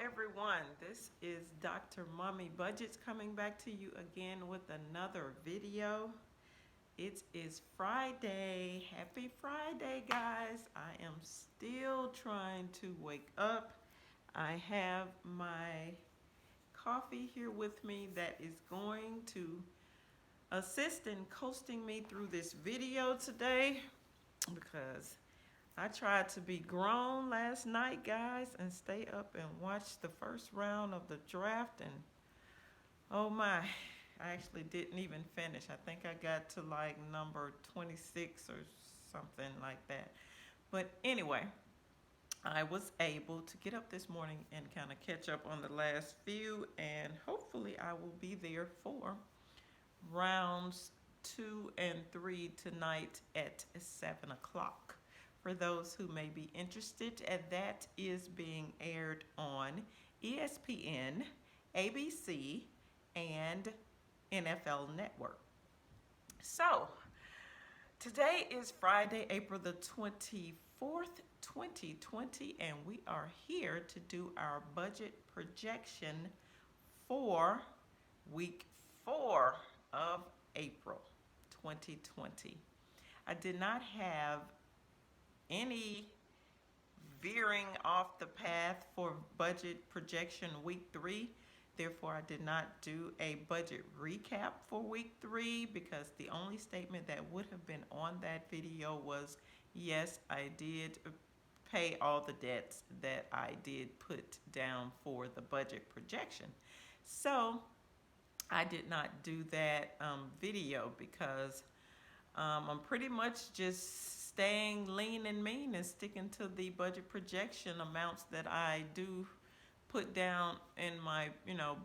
everyone. This is Dr. Mommy Budgets coming back to you again with another video. It is Friday. Happy Friday, guys. I am still trying to wake up. I have my coffee here with me that is going to assist in coasting me through this video today because I tried to be grown last night, guys, and stay up and watch the first round of the draft. And oh my, I actually didn't even finish. I think I got to like number 26 or something like that. But anyway, I was able to get up this morning and kind of catch up on the last few, and hopefully, I will be there for rounds 2 and 3 tonight at 7 o'clock. For those who may be interested, and that is being aired on ESPN, ABC, and NFL Network. So, today is Friday, April the 24th, 2020, and we are here to do our budget projection for week 4 of April 2020. I did not have any veering off the path for budget projection week 3. Therefore, I did not do a budget recap for week 3 because the only statement that would have been on that video was, yes, I did pay all the debts that I did put down for the budget projection. So I did not do that video because I'm pretty much just staying lean and mean and sticking to the budget projection amounts that I do put down in my,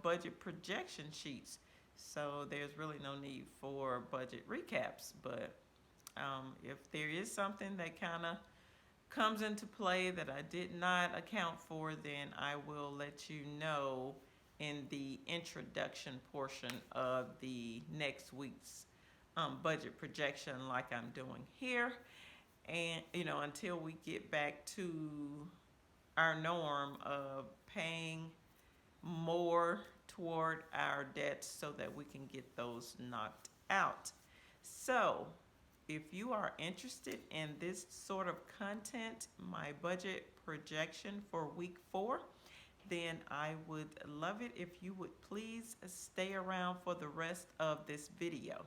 budget projection sheets. So there's really no need for budget recaps. But if there is something that kind of comes into play that I did not account for, then I will let you know in the introduction portion of the next week's budget projection like I'm doing here. And, until we get back to our norm of paying more toward our debts so that we can get those knocked out. So, if you are interested in this sort of content, my budget projection for week 4, then I would love it if you would please stay around for the rest of this video.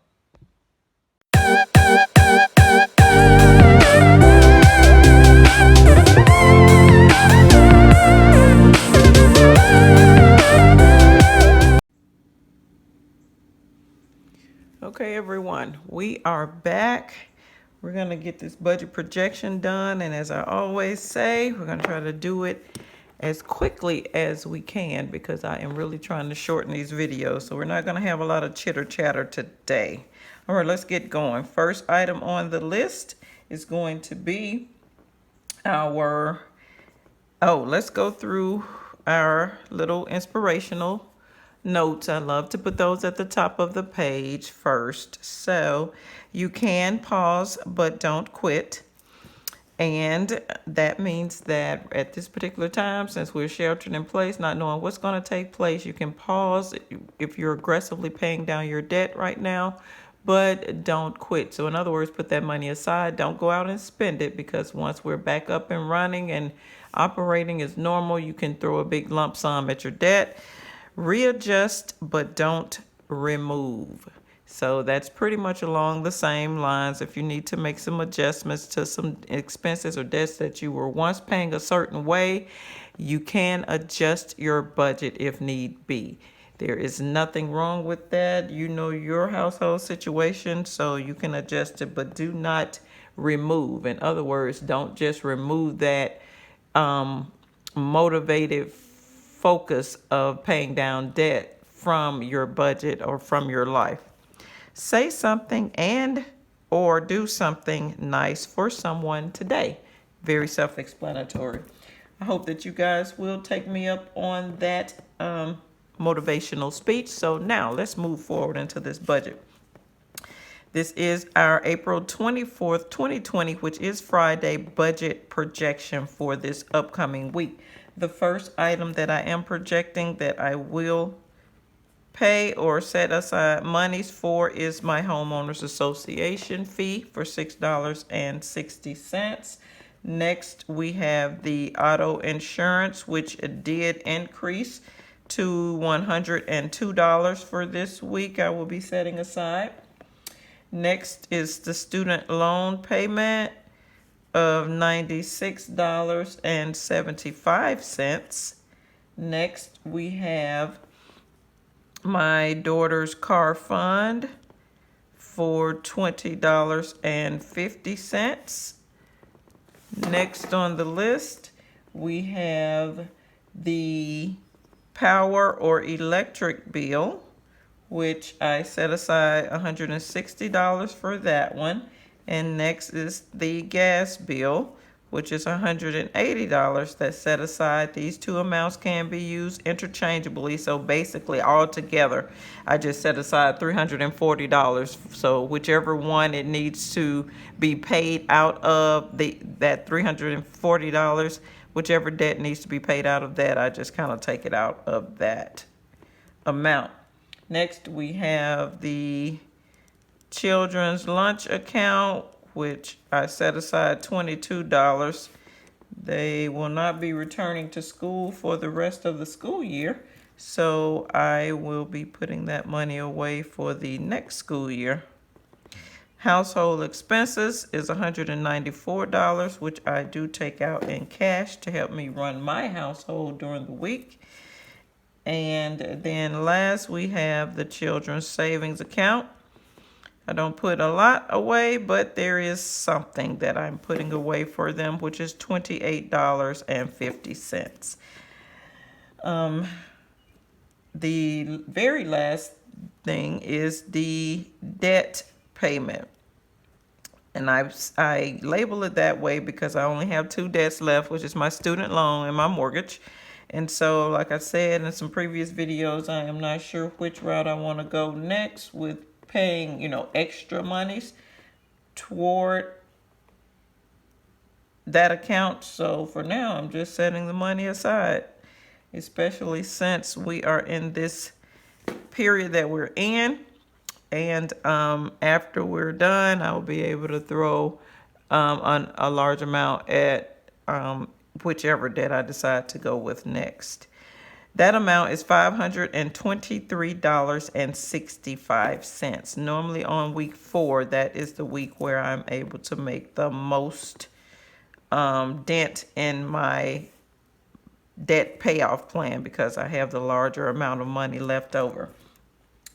Okay, everyone, we are back. We're going to get this budget projection done, and as I always say, we're going to try to do it as quickly as we can because I am really trying to shorten these videos, so we're not going to have a lot of chitter chatter today. All right, let's get going. First item on the list is going to be let's go through our little inspirational notes. I love to put those at the top of the page first. So you can pause, but don't quit. And that means that at this particular time, since we're sheltered in place, not knowing what's going to take place, you can pause if you're aggressively paying down your debt right now, but don't quit. So in other words, put that money aside. Don't go out and spend it because once we're back up and running and operating as normal, you can throw a big lump sum at your debt. Readjust, but don't remove. So that's pretty much along the same lines. If you need to make some adjustments to some expenses or debts that you were once paying a certain way, you can adjust your budget if need be. There is nothing wrong with that. You know your household situation, so you can adjust it, but do not remove. In other words, don't just remove that motivated focus of paying down debt from your budget or from your life. Say something and or do something nice for someone today. Very self-explanatory. I hope that you guys will take me up on that motivational speech. So now let's move forward into this budget. This is our April 24th, 2020, which is Friday, budget projection for this upcoming week. The first item that I am projecting that I will pay or set aside monies for is my homeowners association fee for $6.60. Next, we have the auto insurance, which did increase to $102 for this week. I will be setting aside. Next is the student loan payment of $96.75. Next, we have my daughter's car fund for $20.50. Next on the list, we have the power or electric bill, which I set aside $160 for that one. And next is the gas bill, which is $180 that's set aside. These two amounts can be used interchangeably. So basically, all together, I just set aside $340. So whichever one it needs to be paid out of, that $340, whichever debt needs to be paid out of that, I just kind of take it out of that amount. Next, we have the children's lunch account, which I set aside $22. They will not be returning to school for the rest of the school year, so I will be putting that money away for the next school year. Household expenses is $194, which I do take out in cash to help me run my household during the week. And then last, we have the children's savings account. I don't put a lot away, but there is something that I'm putting away for them, which is $28.50. The very last thing is the debt payment. And I label it that way because I only have two debts left, which is my student loan and my mortgage. And so, like I said in some previous videos, I am not sure which route I want to go next with paying, extra monies toward that account. So for now, I'm just setting the money aside, especially since we are in this period that we're in. And after we're done, I will be able to throw a large amount at whichever debt I decide to go with next. That amount is $523.65. Normally on week 4, that is the week where I'm able to make the most dent in my debt payoff plan because I have the larger amount of money left over.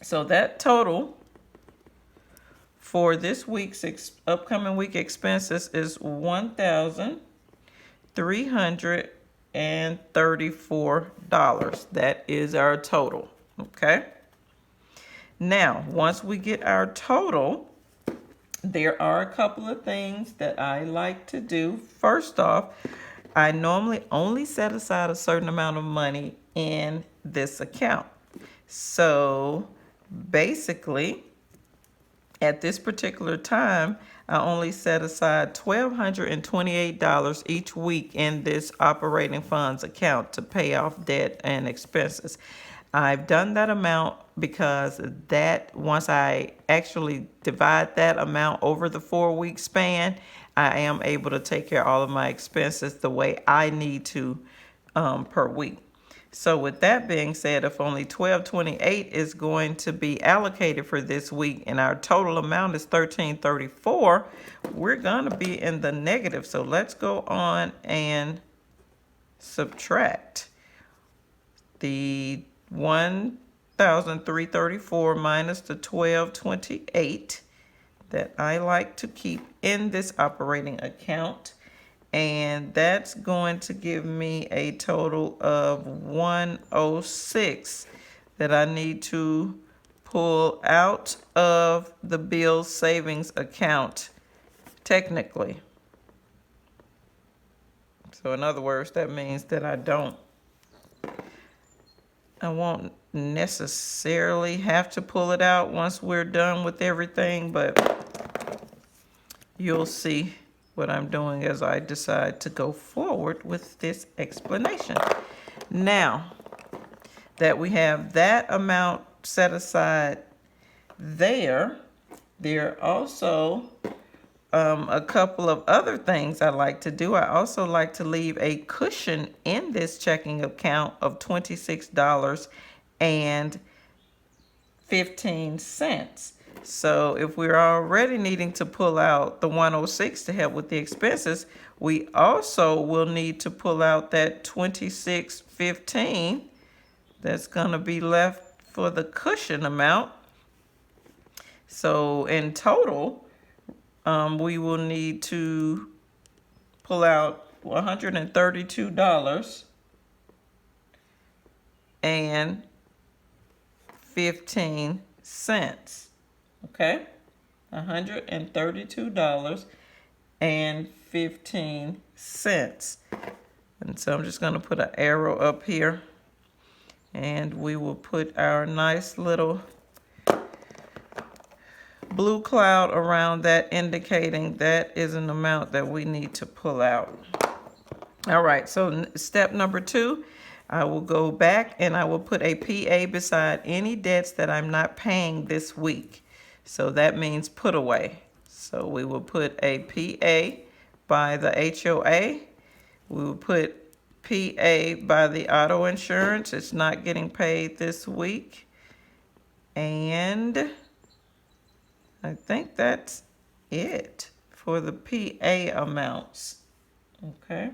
So that total for this week's upcoming week expenses is $1,334. That is our total, okay? Now, once we get our total, there are a couple of things that I like to do. First off, I normally only set aside a certain amount of money in this account. So basically, at this particular time, I only set aside $1,228 each week in this operating funds account to pay off debt and expenses. I've done that amount because once I actually divide that amount over the 4-week span, I am able to take care of all of my expenses the way I need to per week. So with that being said, if only $1,228 is going to be allocated for this week and our total amount is $1,334, we're going to be in the negative. So let's go on and subtract the $1,334 minus the $1,228 that I like to keep in this operating account. And that's going to give me a total of $106 that I need to pull out of the bill savings account, technically. So in other words, that means that I don't I won't necessarily have to pull it out once we're done with everything, but you'll see what I'm doing as I decide to go forward with this explanation. Now that we have that amount set aside there are also a couple of other things I like to do. I also like to leave a cushion in this checking account of $26.15. So if we're already needing to pull out the 106 to help with the expenses, we also will need to pull out that 26.15 that's going to be left for the cushion amount. So in total, we will need to pull out $132.15. Okay? $132.15. And so I'm just going to put an arrow up here, and we will put our nice little blue cloud around that, indicating that is an amount that we need to pull out. All right, so step number 2, I will go back and I will put a PA beside any debts that I'm not paying this week. So that means put away. So we will put a PA by the HOA. We will put PA by the auto insurance. It's not getting paid this week. And I think that's it for the PA amounts. Okay.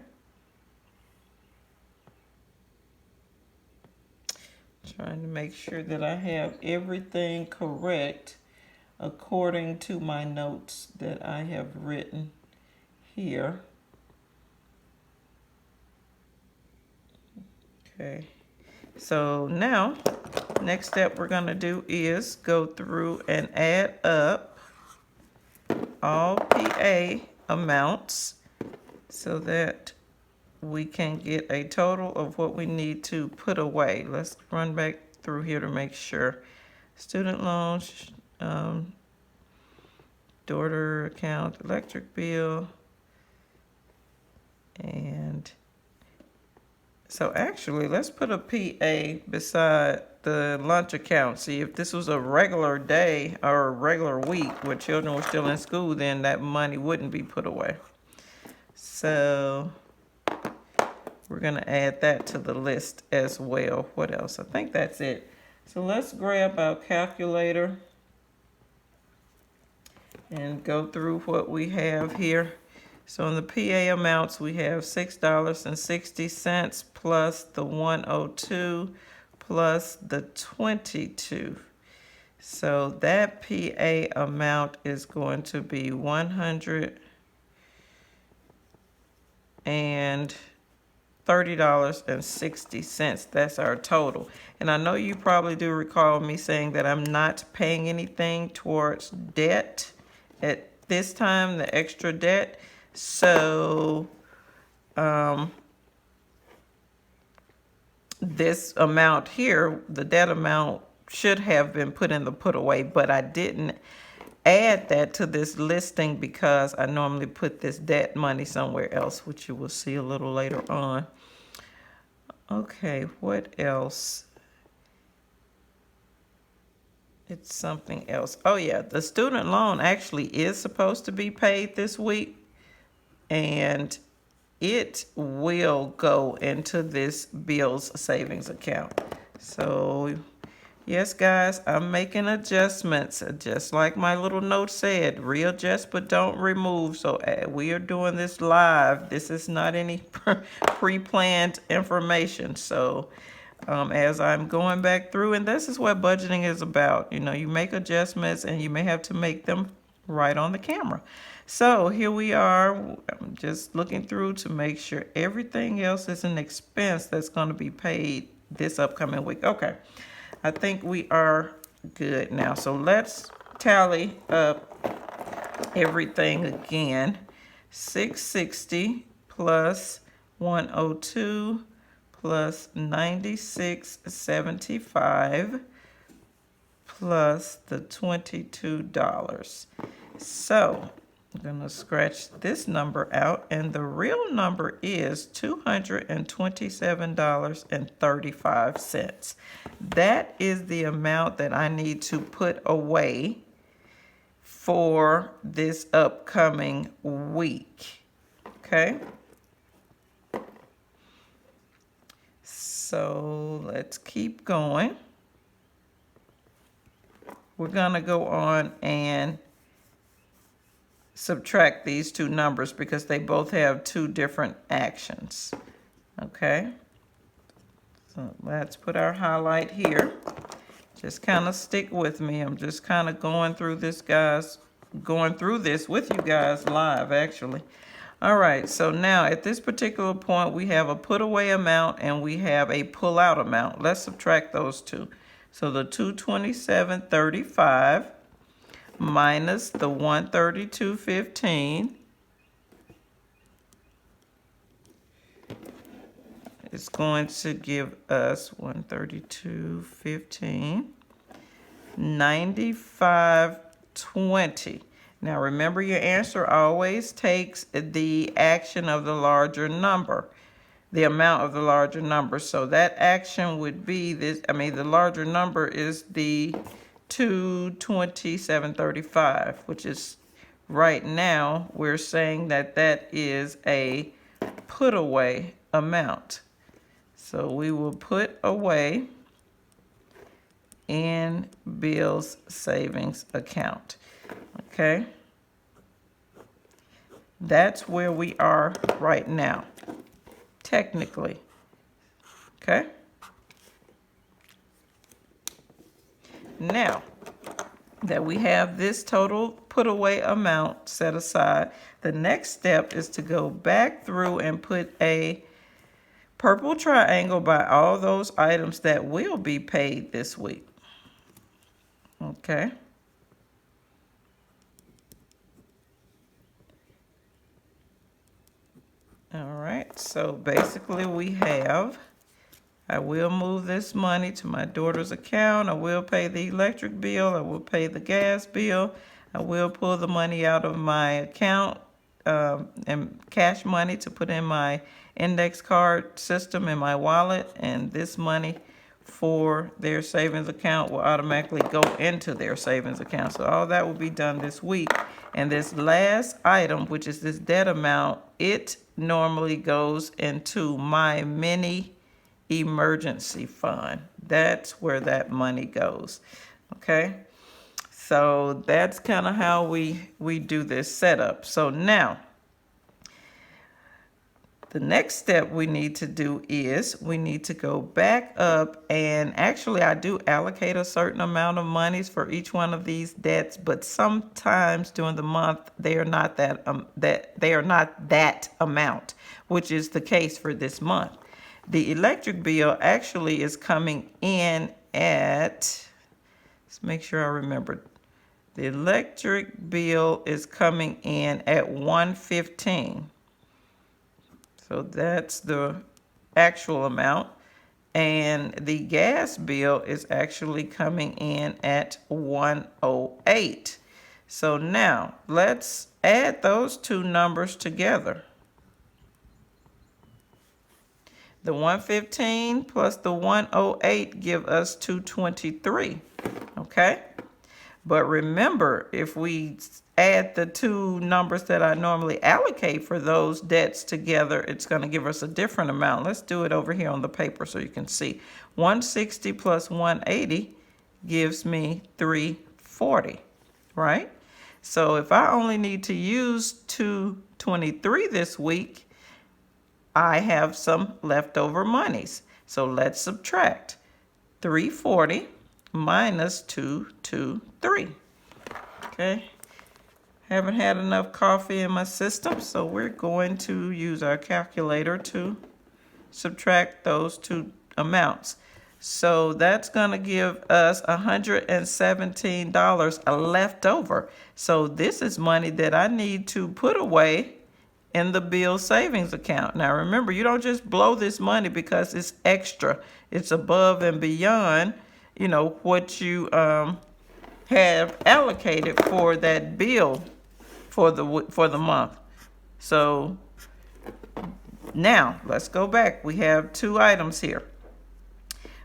Trying to make sure that I have everything correct according to my notes that I have written here. Okay. So now, next step we're going to do is go through and add up all PA amounts so that we can get a total of what we need to put away. Let's run back through here to make sure. Student loans, daughter account, electric bill, and so actually, let's put a PA beside the lunch account. See, if this was a regular day or a regular week where children were still in school, then that money wouldn't be put away. So we're going to add that to the list as well. What else? I think that's it. So let's grab our calculator and go through what we have here. So in the PA amounts, we have $6.60 plus the 102 plus the 22. So that PA amount is going to be $130.60. That's our total. And I know you probably do recall me saying that I'm not paying anything towards debt at this time, the extra debt. So this amount here, the debt amount, should have been put in the put away, but I didn't add that to this listing because I normally put this debt money somewhere else, which you will see a little later on. Okay, what else? It's something else. Oh yeah, the student loan actually is supposed to be paid this week, and it will go into this bills savings account. So yes, guys, I'm making adjustments, just like my little note said, readjust but don't remove. So we are doing this live. This is not any pre-planned information. So as I'm going back through, and this is what budgeting is about. You know, you make adjustments and you may have to make them right on the camera. So here we are. I'm just looking through to make sure everything else is an expense that's going to be paid this upcoming week. Okay, I think we are good now. So let's tally up everything again. 660 plus 102 plus 96.75 plus the $22. So I'm going to scratch this number out, and the real number is $227.35. That is the amount that I need to put away for this upcoming week. Okay? So let's keep going. We're going to go on and subtract these two numbers because they both have two different actions. Okay? So let's put our highlight here. Just kind of stick with me. I'm just kind of going through this with you guys live, actually. All right, so now at this particular point, we have a put away amount and we have a pull out amount. Let's subtract those two. So the $227.35 minus the $132.15 is going to give us $132.15, $95.20. Now remember, your answer always takes the action of the larger number, the amount of the larger number. So that action would be this, the larger number is the $227.35, which is right now we're saying that that is a put away amount. So we will put away in Bill's savings account. Okay? That's where we are right now, technically. Okay? Now that we have this total put away amount set aside, the next step is to go back through and put a purple triangle by all those items that will be paid this week. Okay. All right, so basically we have, I will move this money to my daughter's account. I will pay the electric bill. I will pay the gas bill. I will pull the money out of my account and cash money to put in my index card system in my wallet, and this money for their savings account will automatically go into their savings account. So all that will be done this week. And this last item, which is this debt amount, it normally goes into my mini emergency fund. That's where that money goes. Okay? So that's kind of how we do this setup. So now, the next step we need to do is we need to go back up, and actually I do allocate a certain amount of monies for each one of these debts, but sometimes during the month they are not that amount, which is the case for this month. The electric bill actually is coming in at, let's make sure I remember. The electric bill is coming in at $115. So that's the actual amount. And the gas bill is actually coming in at $108. So now let's add those two numbers together. The $115 plus the $108 give us $223. Okay? But remember, if we add the two numbers that I normally allocate for those debts together, it's going to give us a different amount. Let's do it over here on the paper so you can see. 160 plus 180 gives me 340, right? So if I only need to use 223 this week, I have some leftover monies. So let's subtract 340 minus 223. Okay? Haven't had enough coffee in my system, so we're going to use our calculator to subtract those two amounts. So that's going to give us $117 left over. So this is money that I need to put away in the bill savings account. Now remember, you don't just blow this money because it's extra. It's above and beyond, what you have allocated for that bill for the month. So now let's go back. We have two items here.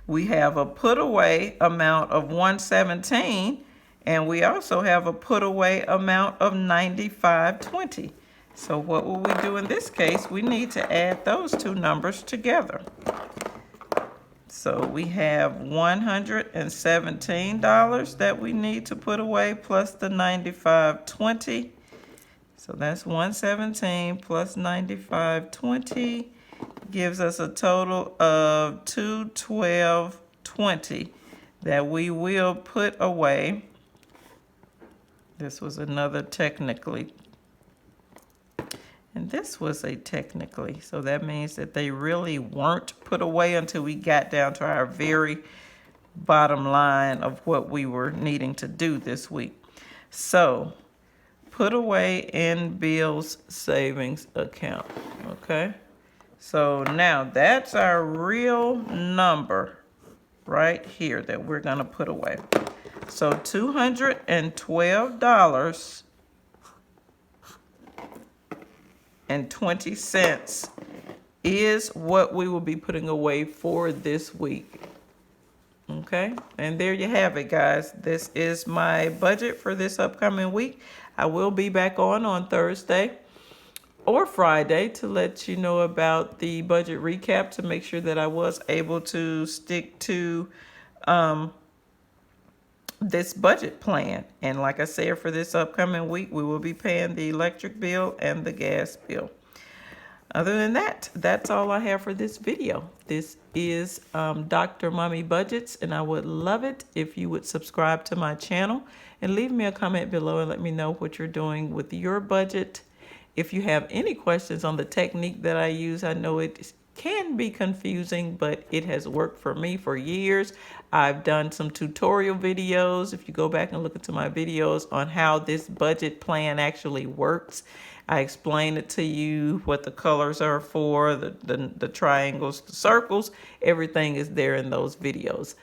We have a put away amount of $117, and we also have a put away amount of $95.20. So what will we do in this case? We need to add those two numbers together. So we have $117 that we need to put away plus the $95.20. So that's 117 plus 95.20 gives us a total of 212.20 that we will put away. This was another technically. And this was a technically. So that means that they really weren't put away until we got down to our very bottom line of what we were needing to do this week. So put away in bills savings account, okay? So now that's our real number right here that we're gonna put away. So $212.20 is what we will be putting away for this week. Okay, and there you have it, guys. This is my budget for this upcoming week. I will be back on Thursday or Friday to let you know about the budget recap to make sure that I was able to stick to this budget plan. And like I said, for this upcoming week, we will be paying the electric bill and the gas bill. Other than that, that's all I have for this video. This is Dr. Mommy Budgets, and I would love it if you would subscribe to my channel and leave me a comment below and let me know what you're doing with your budget. If you have any questions on the technique that I use, I know it can be confusing, but it has worked for me for years. I've done some tutorial videos. If you go back and look into my videos on how this budget plan actually works, I explain it to you, what the colors are for, the triangles, the circles, everything is there in those videos.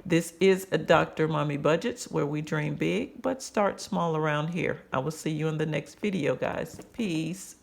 This is a Dr. Mommy Budgets, where we dream big, but start small around here. I will see you in the next video, guys. Peace.